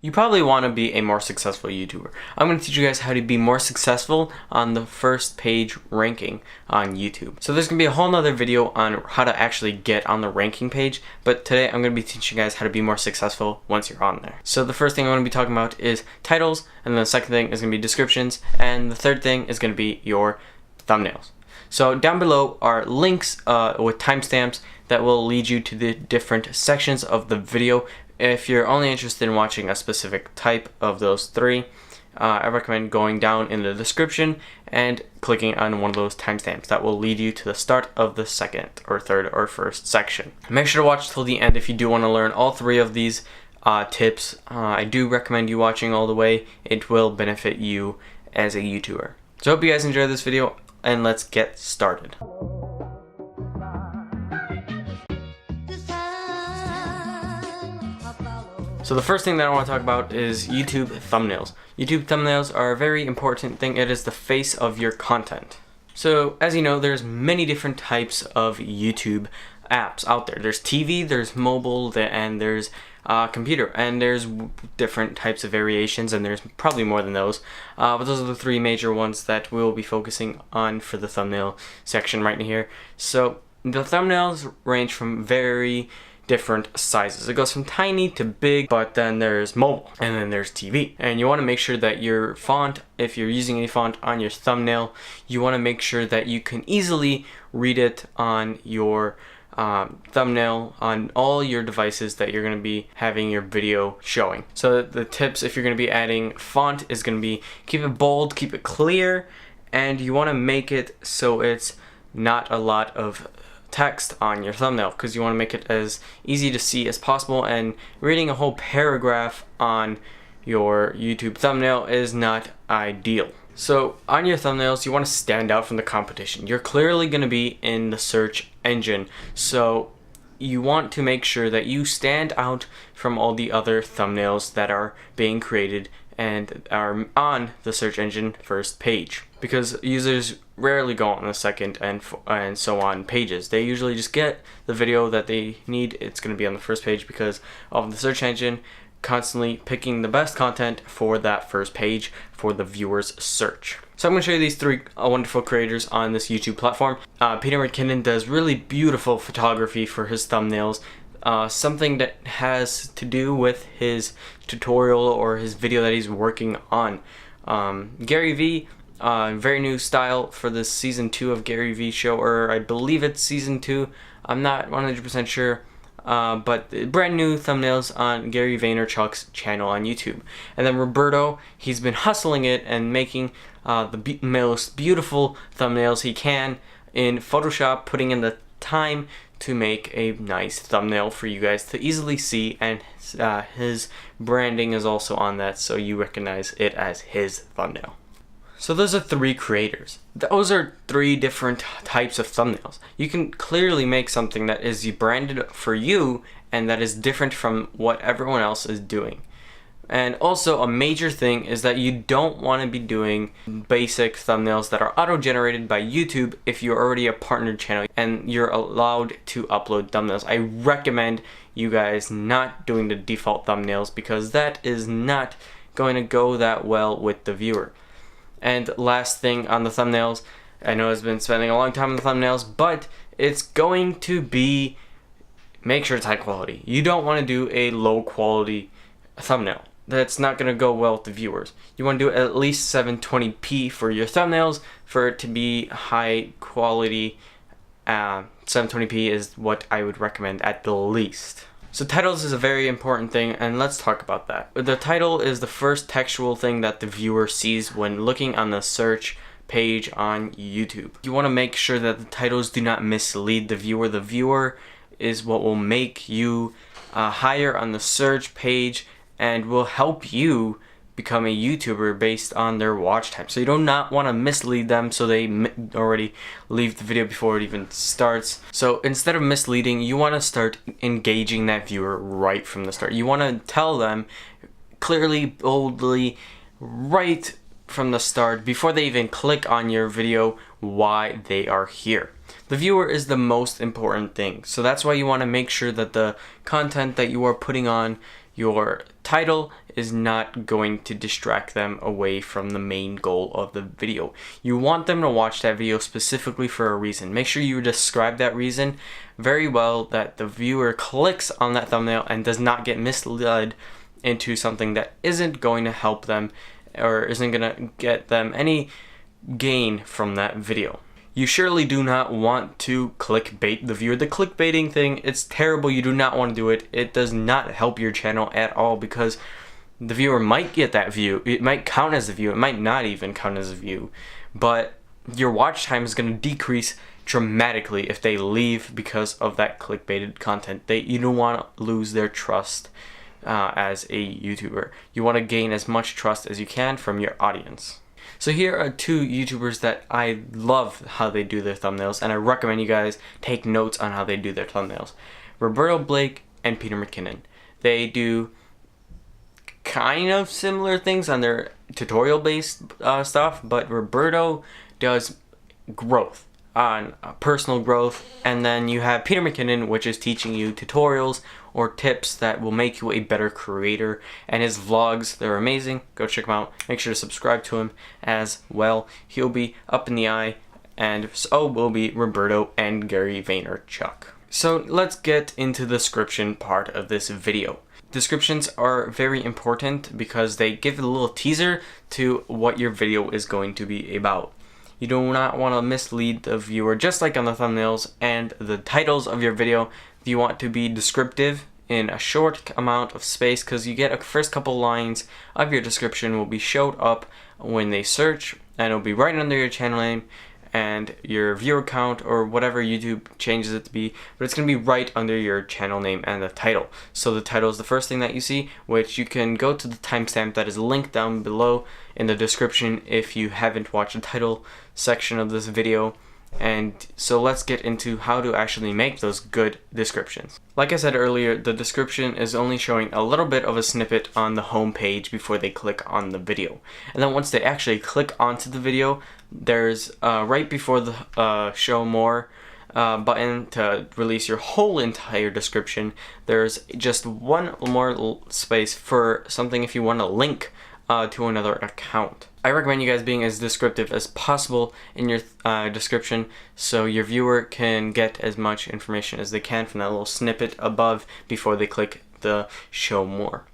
You probably want to be a more successful YouTuber. I'm going to teach you guys how to be more successful on the first page ranking on YouTube. So there's going to be a whole nother video on how to actually get on the ranking page, but today I'm going to be teaching you guys how to be more successful once you're on there. So the first thing I'm going to be talking about is titles, and then the second thing is going to be descriptions, and the third thing is going to be your thumbnails. So down below are links with timestamps that will lead you to the different sections of the video. If you're only interested in watching a specific type of those three, I recommend going down in the description and clicking on one of those timestamps. That will lead you to the start of the second or third or first section. Make sure to watch till the end if you do want to learn all three of these tips. I do recommend you watching all the way. It will benefit you as a YouTuber. So I hope you guys enjoyed this video, and let's get started. So the first thing that I want to talk about is YouTube thumbnails. YouTube thumbnails are a very important thing. It is the face of your content. So as you know, there's many different types of YouTube apps out there. There's TV, there's mobile, and there's computer, and there's different types of variations, and there's probably more than those. But those are the three major ones that we'll be focusing on for the thumbnail section right here. So the thumbnails range from very different sizes. It goes from tiny to big, but then there's mobile, and then there's TV. And you want to make sure that your font, if you're using any font on your thumbnail, you want to make sure that you can easily read it on your thumbnail on all your devices that you're going to be having your video showing. So the tips, if you're going to be adding font, is going to be keep it bold, keep it clear, and you want to make it so it's not a lot of text on your thumbnail, because you want to make it as easy to see as possible, and reading a whole paragraph on your YouTube thumbnail is not ideal. So on your thumbnails, you want to stand out from the competition. You're clearly going to be in the search engine, so you want to make sure that you stand out from all the other thumbnails that are being created and are on the search engine first page, because users rarely go on the second and so on pages. They usually just get the video that they need. It's going to be on the first page because of the search engine constantly picking the best content for that first page for the viewer's search. So I'm going to show you these three wonderful creators on this YouTube platform. Peter McKinnon does really beautiful photography for his thumbnails. Something that has to do with his tutorial or his video that he's working on. Gary V, very new style for the season 2 of Gary V show, or I believe it's season 2. I'm not 100% sure. But brand new thumbnails on Gary Vaynerchuck's channel on YouTube. And then Roberto, he's been hustling it and making the most beautiful thumbnails he can in Photoshop, putting in the time to make a nice thumbnail for you guys to easily see, and his branding is also on that, so you recognize it as his thumbnail. So those are three creators. Those are three different types of thumbnails. You can clearly make something that is branded for you and that is different from what everyone else is doing. And also a major thing is that you don't want to be doing basic thumbnails that are auto-generated by YouTube if you're already a partnered channel and you're allowed to upload thumbnails. I recommend you guys not doing the default thumbnails, because that is not going to go that well with the viewer. And last thing on the thumbnails, I know I've been spending a long time on the thumbnails, but it's going to be, make sure it's high quality. You don't want to do a low quality thumbnail. That's not going to go well with the viewers. You want to do at least 720p for your thumbnails for it to be high quality. 720p is what I would recommend at the least. So titles is a very important thing, and let's talk about that. The title is the first textual thing that the viewer sees when looking on the search page on YouTube. You want to make sure that the titles do not mislead the viewer. The viewer is what will make you higher on the search page and will help you become a YouTuber based on their watch time. So you do not want to mislead them so they already leave the video before it even starts. So instead of misleading, you want to start engaging that viewer right from the start. You want to tell them clearly, boldly, right from the start, before they even click on your video, why they are here. The viewer is the most important thing. So that's why you want to make sure that the content that you are putting on your title is not going to distract them away from the main goal of the video. You want them to watch that video specifically for a reason. Make sure you describe that reason very well, that the viewer clicks on that thumbnail and does not get misled into something that isn't going to help them or isn't going to get them any gain from that video. You surely do not want to clickbait the viewer. The clickbaiting thing, it's terrible. You do not want to do it. It does not help your channel at all, because the viewer might get that view. It might count as a view. It might not even count as a view. But your watch time is going to decrease dramatically if they leave because of that clickbaited content. You don't want to lose their trust as a YouTuber. You want to gain as much trust as you can from your audience. So here are two YouTubers that I love how they do their thumbnails, and I recommend you guys take notes on how they do their thumbnails. Roberto Blake and Peter McKinnon. They do kind of similar things on their tutorial-based stuff, but Roberto does growth, on personal growth, and then you have Peter McKinnon, which is teaching you tutorials or tips that will make you a better creator. And his vlogs, they're amazing. Go check him out. Make sure to subscribe to him as well. He'll be up in the eye, and so will be Roberto and Gary Vaynerchuck. So let's get into the description part of this video. Descriptions are very important because they give a little teaser to what your video is going to be about. You do not want to mislead the viewer, just like on the thumbnails and the titles of your video. You want to be descriptive in a short amount of space, because you get a first couple lines of your description will be showed up when they search, and it'll be right under your channel name and your viewer count or whatever YouTube changes it to be, but it's going to be right under your channel name and the title. So the title is the first thing that you see, which you can go to the timestamp that is linked down below in the description if you haven't watched the title section of this video. And so let's get into how to actually make those good descriptions. Like I said earlier, the description is only showing a little bit of a snippet on the home page before they click on the video. And then once they actually click onto the video, there's right before the show more button to release your whole entire description. There's just one more space for something if you want to link to another account. I recommend you guys being as descriptive as possible in your description, so your viewer can get as much information as they can from that little snippet above before they click the show more.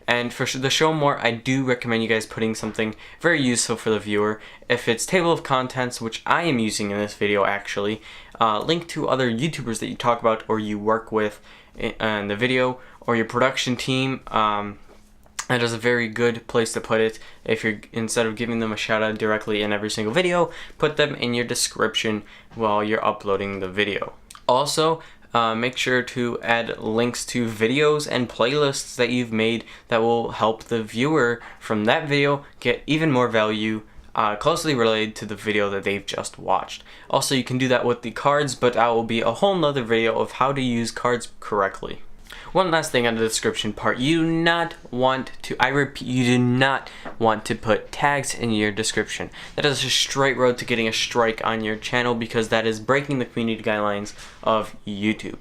And for the show more, I do recommend you guys putting something very useful for the viewer. If it's table of contents, which I am using in this video actually, link to other YouTubers that you talk about or you work with in the video, or your production team. That is a very good place to put it. If you're, instead of giving them a shout out directly in every single video, put them in your description while you're uploading the video. Also, make sure to add links to videos and playlists that you've made that will help the viewer from that video get even more value closely related to the video that they've just watched. Also, you can do that with the cards, but that will be a whole nother video of how to use cards correctly. One last thing on the description part, you do not want to, I repeat, you do not want to put tags in your description. That is a straight road to getting a strike on your channel, because that is breaking the community guidelines of YouTube.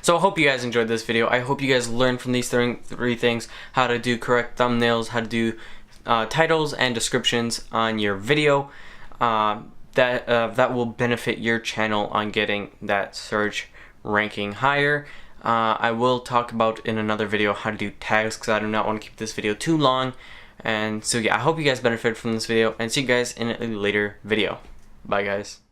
So I hope you guys enjoyed this video. I hope you guys learned from these three things: how to do correct thumbnails, how to do titles and descriptions on your video. That will benefit your channel on getting that search ranking higher. I will talk about in another video how to do tags, because I do not want to keep this video too long. And so yeah, I hope you guys benefited from this video, and see you guys in a later video. Bye guys.